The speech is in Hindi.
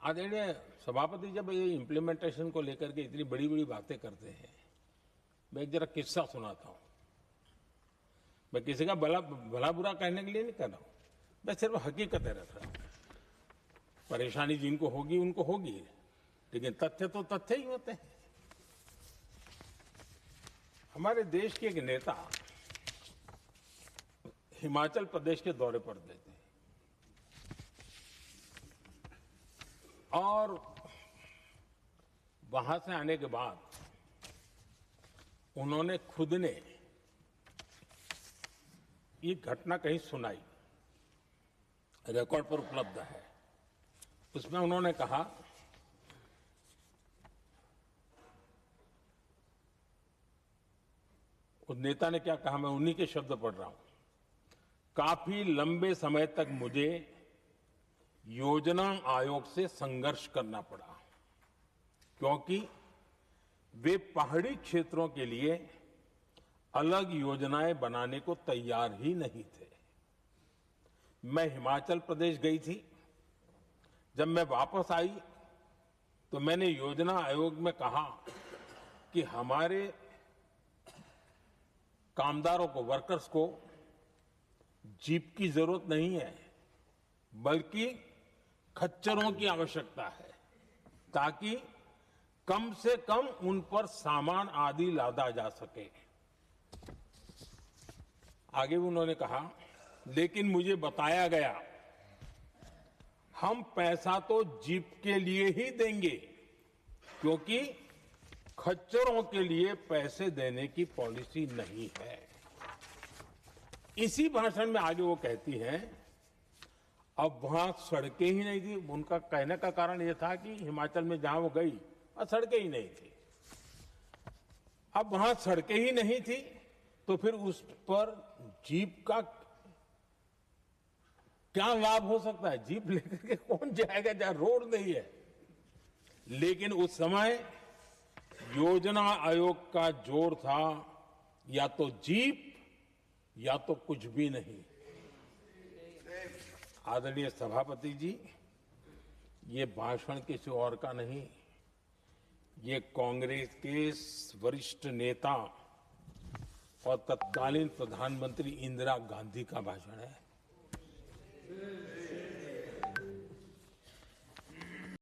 आदरणीय सभापति, जब ये इम्प्लीमेंटेशन को लेकर के इतनी बड़ी बड़ी बातें करते हैं, मैं एक जरा किस्सा सुनाता हूं। मैं किसी का भला बुरा कहने के लिए नहीं कर रहा हूं, मैं सिर्फ हकीकतें रख रहा हूं। परेशानी जिनको होगी उनको होगी, लेकिन तथ्य तो तथ्य ही होते हैं। हमारे देश के एक नेता हिमाचल प्रदेश के दौरे पर गए थे और वहां से आने के बाद उन्होंने खुद ने ये घटना कहीं सुनाई, रिकॉर्ड पर उपलब्ध है। उसमें उन्होंने कहा उस नेता ने क्या कहा, मैं उन्हीं के शब्द पढ़ रहा हूं। काफी लंबे समय तक मुझे योजना आयोग से संघर्ष करना पड़ा, क्योंकि वे पहाड़ी क्षेत्रों के लिए अलग योजनाएं बनाने को तैयार ही नहीं थे। मैं हिमाचल प्रदेश गई थी। जब मैं वापस आई तो मैंने योजना आयोग में कहा कि हमारे कामदारों को, वर्कर्स को जीप की जरूरत नहीं है, बल्कि खच्चरों की आवश्यकता है, ताकि कम से कम उन पर सामान आदि लादा जा सके। आगे उन्होंने कहा, लेकिन मुझे बताया गया हम पैसा तो जीप के लिए ही देंगे, क्योंकि खच्चरों के लिए पैसे देने की पॉलिसी नहीं है। इसी भाषण में आगे वो कहती हैं, अब वहां सड़कें ही नहीं थी। उनका कहने का कारण यह था कि हिमाचल में जहां वो गई वहां सड़कें ही नहीं थी। अब वहां सड़कें ही नहीं थी तो फिर उस पर जीप का क्या लाभ हो सकता है? जीप लेकर के कौन जाएगा जहां रोड नहीं है? लेकिन उस समय योजना आयोग का जोर था या तो जीप या तो कुछ भी नहीं। आदरणीय सभापति जी, ये भाषण किसी और का नहीं, ये कांग्रेस के वरिष्ठ नेता और तत्कालीन प्रधानमंत्री इंदिरा गांधी का भाषण है।